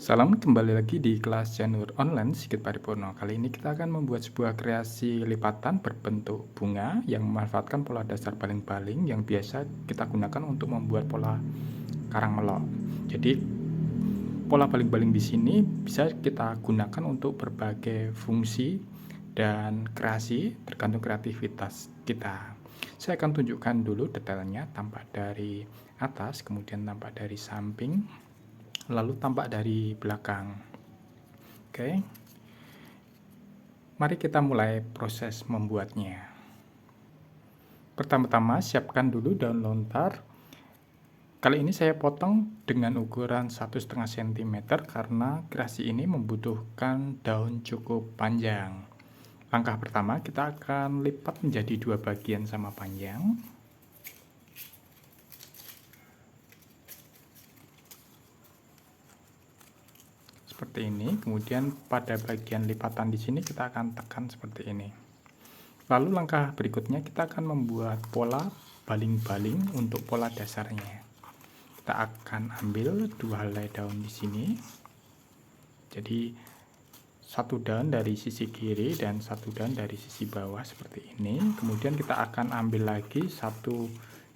Salam, kembali lagi di kelas Janur Online Sigit Paripurno. Kali ini kita akan membuat sebuah kreasi lipatan berbentuk bunga yang memanfaatkan pola dasar baling-baling yang biasa kita gunakan untuk membuat pola karang melok. Jadi, pola baling-baling di sini bisa kita gunakan untuk berbagai fungsi dan kreasi tergantung kreativitas kita. Saya akan tunjukkan dulu detailnya, tampak dari atas, kemudian tampak dari samping, lalu tampak dari belakang. Oke, mari kita mulai proses membuatnya. Pertama-tama siapkan dulu daun lontar. Kali ini saya potong dengan ukuran 1,5 cm karena kreasi ini membutuhkan daun cukup panjang. Langkah pertama, kita akan lipat menjadi dua bagian sama panjang. Seperti ini. Kemudian pada bagian lipatan di sini kita akan tekan seperti ini. Lalu langkah berikutnya kita akan membuat pola baling-baling untuk pola dasarnya. Kita akan ambil dua helai daun di sini. Jadi satu daun dari sisi kiri dan satu daun dari sisi bawah seperti ini. Kemudian kita akan ambil lagi satu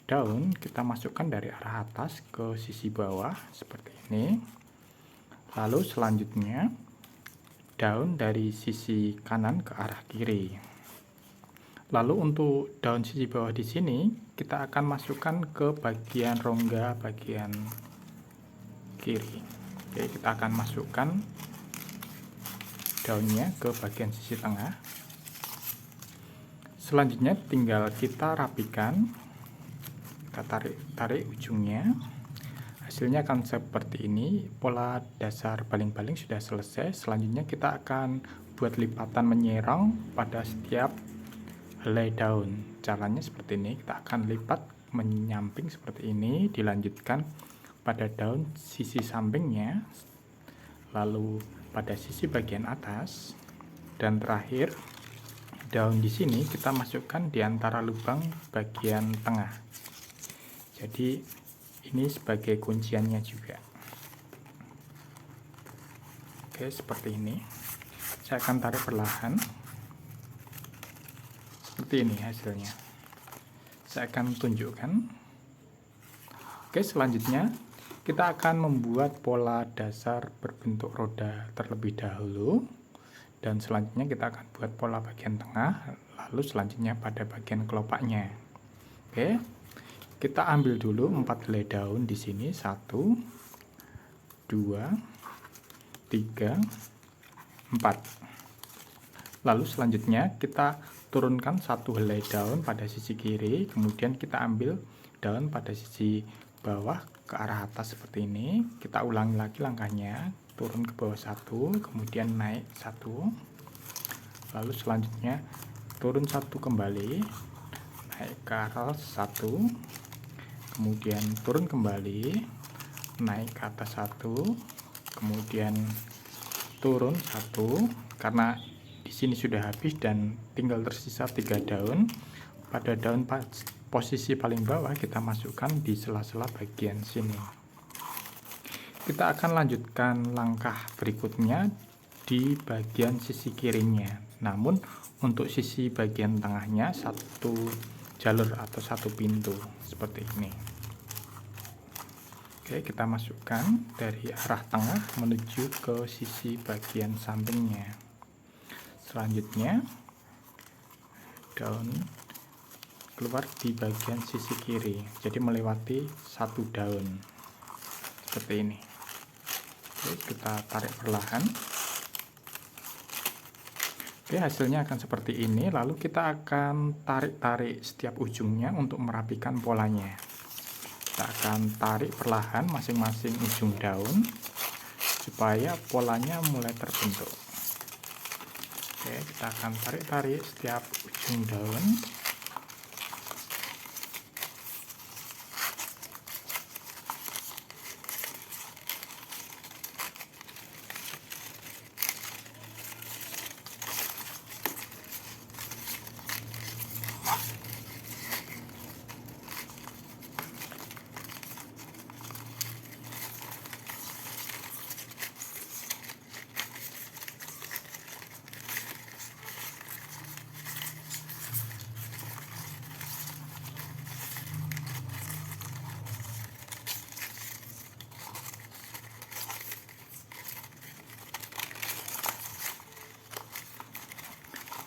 daun, kita masukkan dari arah atas ke sisi bawah seperti ini. Lalu selanjutnya daun dari sisi kanan ke arah kiri. Lalu untuk daun sisi bawah di sini kita akan masukkan ke bagian rongga bagian kiri. Oke, kita akan masukkan daunnya ke bagian sisi tengah. Selanjutnya tinggal kita rapikan, kita tarik ujungnya. Hasilnya akan seperti ini. Pola dasar baling-baling sudah selesai. Selanjutnya kita akan buat lipatan menyerong pada setiap helai daun. Caranya seperti ini. Kita akan lipat menyamping seperti ini, dilanjutkan pada daun sisi sampingnya, lalu pada sisi bagian atas, dan terakhir daun di sini kita masukkan di antara lubang bagian tengah. Jadi ini sebagai kunciannya juga. Oke, seperti ini. Saya akan tarik perlahan. Seperti ini hasilnya. Saya akan tunjukkan. Oke, selanjutnya kita akan membuat pola dasar berbentuk roda terlebih dahulu. Dan selanjutnya kita akan buat pola bagian tengah. Lalu selanjutnya pada bagian kelopaknya. Oke. Kita ambil dulu 4 helai daun di sini, 1, 2, 3, 4. Lalu selanjutnya kita turunkan 1 helai daun pada sisi kiri, kemudian kita ambil daun pada sisi bawah ke arah atas seperti ini. Kita ulangi lagi langkahnya, turun ke bawah 1, kemudian naik 1. Lalu selanjutnya turun 1 kembali, naik ke arah 1. Kemudian turun kembali, naik ke atas 1, kemudian turun 1, karena di sini sudah habis dan tinggal tersisa 3 daun. Pada daun posisi paling bawah kita masukkan di sela-sela bagian sini. Kita akan lanjutkan langkah berikutnya di bagian sisi kirinya. Namun untuk sisi bagian tengahnya satu jalur atau satu pintu seperti ini. Oke, kita masukkan dari arah tengah menuju ke sisi bagian sampingnya. Selanjutnya daun keluar di bagian sisi kiri, jadi melewati satu daun seperti ini. Oke, kita tarik perlahan. Oke, hasilnya akan seperti ini. Lalu kita akan tarik-tarik setiap ujungnya untuk merapikan polanya. Kita akan tarik perlahan masing-masing ujung daun supaya polanya mulai terbentuk. Oke, kita akan tarik-tarik setiap ujung daun.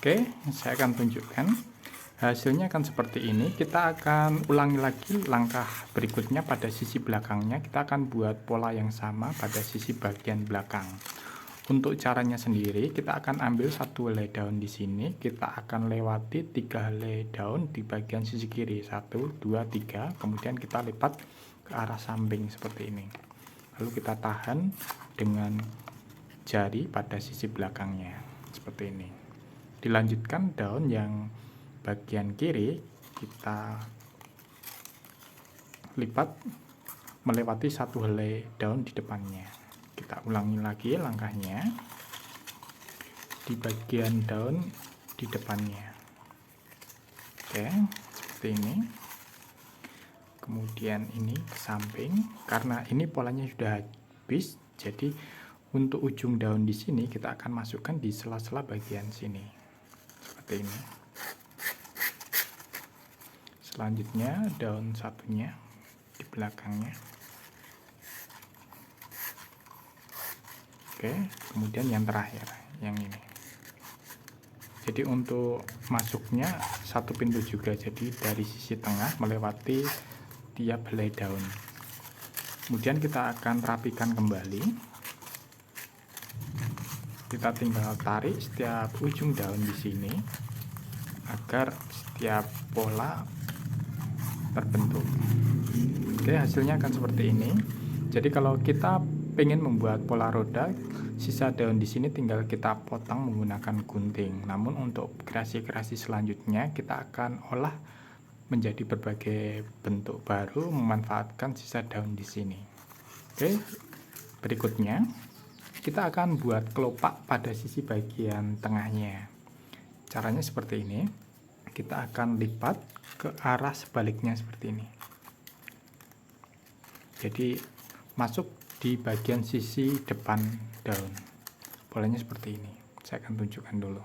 Oke, saya akan tunjukkan. Hasilnya akan seperti ini. Kita akan ulangi lagi langkah berikutnya pada sisi belakangnya. Kita akan buat pola yang sama pada sisi bagian belakang. Untuk caranya sendiri, kita akan ambil satu helai daun di sini. Kita akan lewati 3 helai daun di bagian sisi kiri. 1, 2, 3. Kemudian kita lipat ke arah samping seperti ini. Lalu kita tahan dengan jari pada sisi belakangnya. Seperti ini. Dilanjutkan daun yang bagian kiri, kita lipat melewati satu helai daun di depannya. Kita ulangi lagi langkahnya di bagian daun di depannya. Oke, seperti ini. Kemudian ini ke samping, karena ini polanya sudah habis, jadi untuk ujung daun di sini kita akan masukkan di sela-sela bagian sini. Seperti ini. Selanjutnya daun satunya di belakangnya. Oke, kemudian yang terakhir, yang ini. Jadi untuk masuknya satu pintu juga, jadi dari sisi tengah melewati tiap helai daun. Kemudian kita akan rapikan kembali. Kita tinggal tarik setiap ujung daun di sini agar setiap pola terbentuk. Oke, hasilnya akan seperti ini. Jadi kalau kita ingin membuat pola roda, sisa daun di sini tinggal kita potong menggunakan gunting. Namun untuk kreasi-kreasi selanjutnya kita akan olah menjadi berbagai bentuk baru memanfaatkan sisa daun di sini. Oke, berikutnya kita akan buat kelopak pada sisi bagian tengahnya. Caranya seperti ini. Kita akan lipat ke arah sebaliknya seperti ini. Jadi masuk di bagian sisi depan daun. Polanya seperti ini. Saya akan tunjukkan dulu.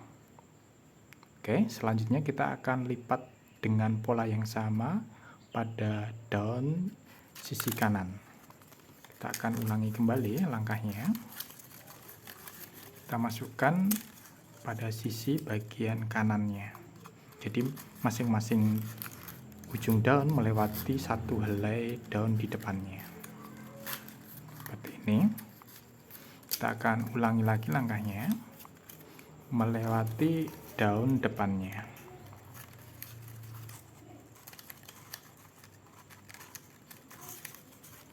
Oke, selanjutnya kita akan lipat dengan pola yang sama pada daun sisi kanan. Kita akan ulangi kembali langkahnya. Kita masukkan pada sisi bagian kanannya. Jadi masing-masing ujung daun melewati satu helai daun di depannya. Seperti ini. Kita akan ulangi lagi langkahnya. Melewati daun depannya.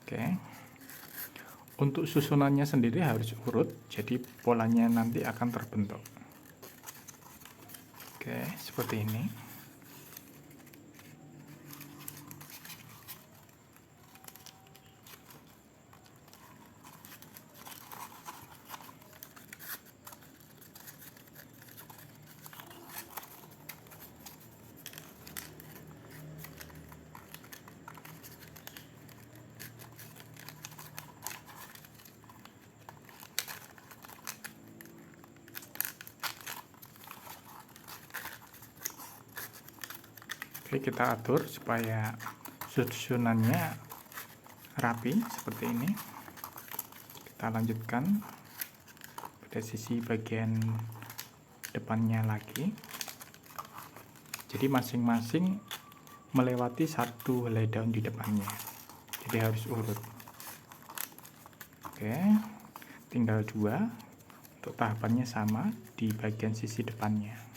Oke. Untuk susunannya sendiri harus urut, jadi polanya nanti akan terbentuk. Oke, seperti ini. Oke, kita atur supaya susunannya rapi seperti ini. Kita lanjutkan pada sisi bagian depannya lagi. Jadi masing-masing melewati satu helai daun di depannya. Jadi harus urut. Oke, tinggal 2. Untuk tahapannya sama di bagian sisi depannya.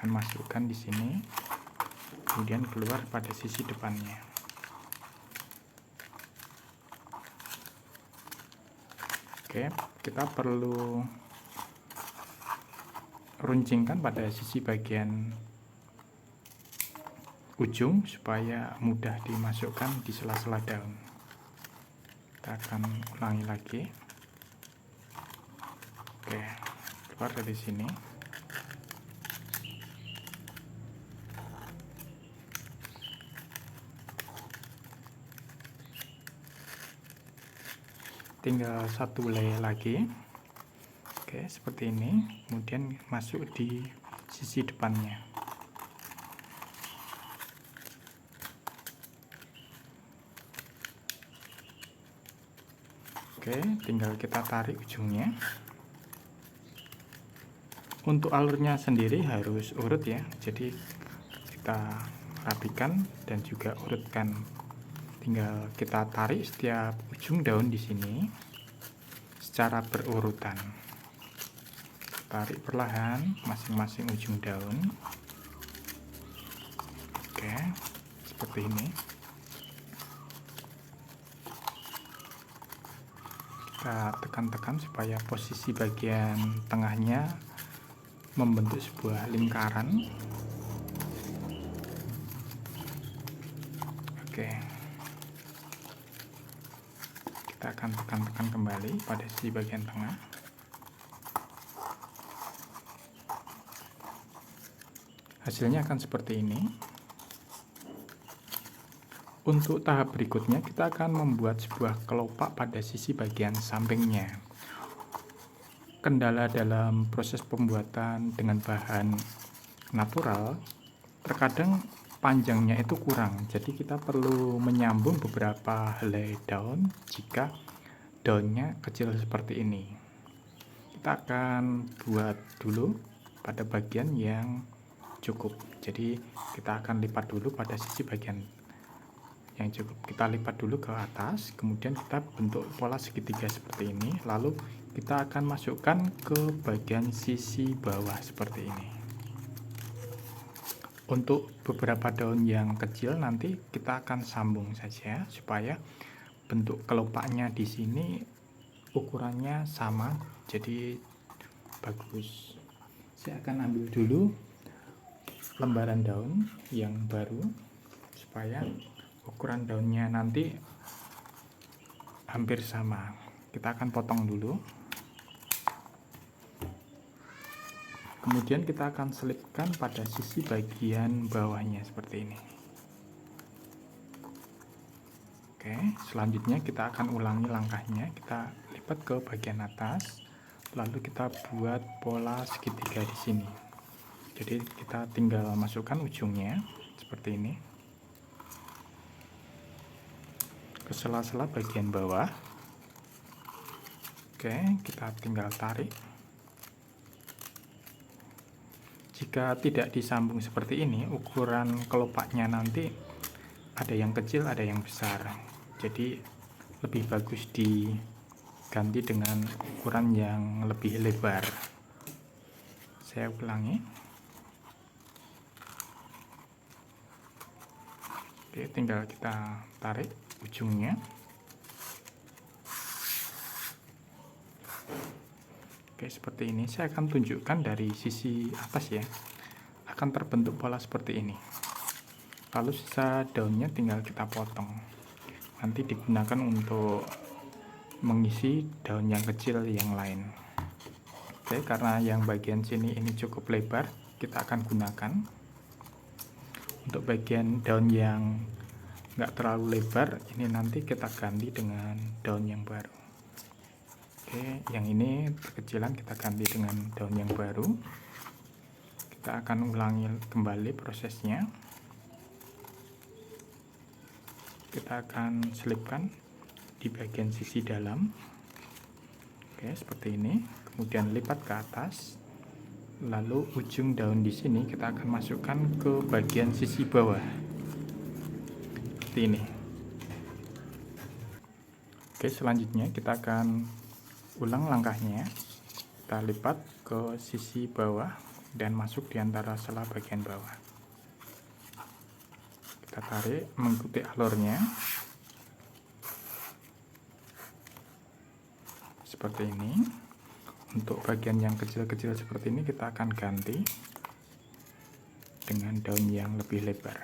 Akan masukkan di sini, kemudian keluar pada sisi depannya. Oke, kita perlu runcingkan pada sisi bagian ujung supaya mudah dimasukkan di sela-sela daun. Kita akan ulangi lagi. Oke, keluar dari sini. Tinggal satu helai lagi. Oke, seperti ini. Kemudian masuk di sisi depannya. Oke, tinggal kita tarik ujungnya Untuk alurnya sendiri harus urut ya, jadi kita rapikan dan juga urutkan. Tinggal kita tarik setiap ujung daun di sini secara berurutan. Tarik perlahan masing-masing ujung daun. Oke, seperti ini. Kita tekan-tekan supaya posisi bagian tengahnya membentuk sebuah lingkaran. Oke, kita akan tekan-tekan kembali pada sisi bagian tengah. Hasilnya akan seperti ini. Untuk tahap berikutnya kita akan membuat sebuah kelopak pada sisi bagian sampingnya. Kendala dalam proses pembuatan dengan bahan natural, terkadang panjangnya itu kurang, jadi kita perlu menyambung beberapa helai daun jika daunnya kecil seperti ini. Kita akan buat dulu pada bagian yang cukup, jadi kita akan lipat dulu pada sisi bagian yang cukup. Kita lipat dulu ke atas, kemudian kita bentuk pola segitiga seperti ini, lalu kita akan masukkan ke bagian sisi bawah seperti ini. Untuk beberapa daun yang kecil nanti kita akan sambung saja supaya bentuk kelopaknya di sini ukurannya sama, jadi bagus. Saya akan ambil dulu lembaran daun yang baru supaya ukuran daunnya nanti hampir sama. Kita akan potong dulu. Kemudian kita akan selipkan pada sisi bagian bawahnya seperti ini. Oke, selanjutnya kita akan ulangi langkahnya. Kita lipat ke bagian atas, lalu kita buat pola segitiga di sini. Jadi kita tinggal masukkan ujungnya seperti ini ke sela-sela bagian bawah. Oke, kita tinggal tarik. Jika tidak disambung seperti ini, ukuran kelopaknya nanti ada yang kecil, ada yang besar. Jadi lebih bagus diganti dengan ukuran yang lebih lebar. Saya ulangi. Oke, tinggal kita tarik ujungnya. Oke, seperti ini. Saya akan tunjukkan dari sisi atas ya. Akan terbentuk pola seperti ini. Lalu sisa daunnya tinggal kita potong. Nanti digunakan untuk mengisi daun yang kecil yang lain. Oke, karena yang bagian sini ini cukup lebar, kita akan gunakan. Untuk bagian daun yang nggak terlalu lebar, ini nanti kita ganti dengan daun yang baru. Oke, yang ini kekecilan kita ganti dengan daun yang baru. Kita akan ulangi kembali prosesnya. Kita akan selipkan di bagian sisi dalam. Oke, seperti ini. Kemudian lipat ke atas. Lalu ujung daun di sini kita akan masukkan ke bagian sisi bawah. Seperti ini. Oke, selanjutnya kita akan ulang langkahnya. Kita lipat ke sisi bawah dan masuk di antara sela bagian bawah. Kita tarik mengikuti alurnya seperti ini. Untuk bagian yang kecil-kecil seperti ini kita akan ganti dengan daun yang lebih lebar.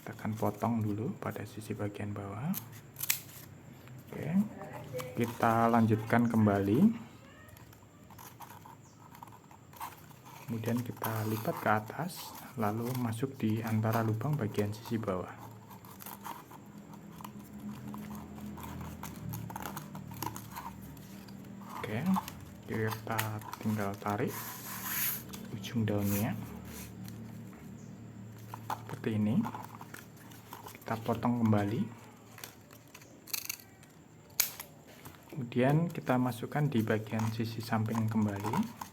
Kita akan potong dulu pada sisi bagian bawah. Oke, kita lanjutkan kembali. Kemudian kita lipat ke atas, lalu masuk di antara lubang bagian sisi bawah. Oke, kita tinggal tarik ujung daunnya seperti ini. Kita potong kembali. Kemudian kita masukkan di bagian sisi samping kembali.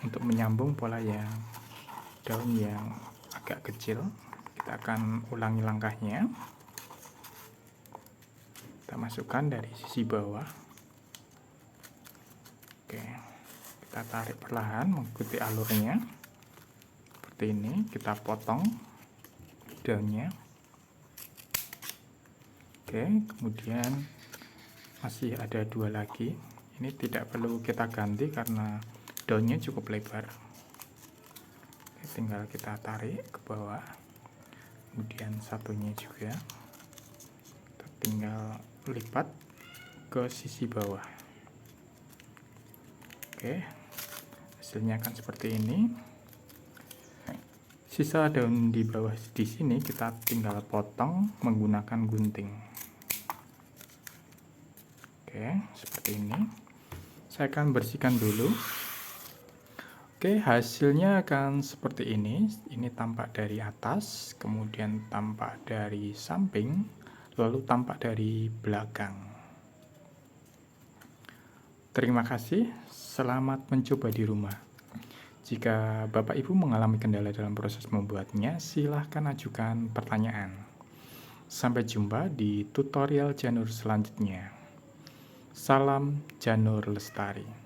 untuk menyambung pola yang daun yang agak kecil, kita akan ulangi langkahnya. Kita masukkan dari sisi bawah. Oke, kita tarik perlahan mengikuti alurnya. Seperti ini, kita potong daunnya. Oke, kemudian masih ada 2 lagi. Ini tidak perlu kita ganti karena daunnya cukup lebar. Oke, tinggal kita tarik ke bawah. Kemudian satunya juga kita tinggal lipat ke sisi bawah. Oke, hasilnya akan seperti ini. Sisa daun di bawah di sini kita tinggal potong menggunakan gunting. Oke, seperti ini. Saya akan bersihkan dulu. Oke, hasilnya akan seperti ini. Ini tampak dari atas, kemudian tampak dari samping, lalu tampak dari belakang. Terima kasih, selamat mencoba di rumah. Jika Bapak Ibu mengalami kendala dalam proses membuatnya, silahkan ajukan pertanyaan. Sampai jumpa di tutorial Janur selanjutnya. Salam Janur Lestari.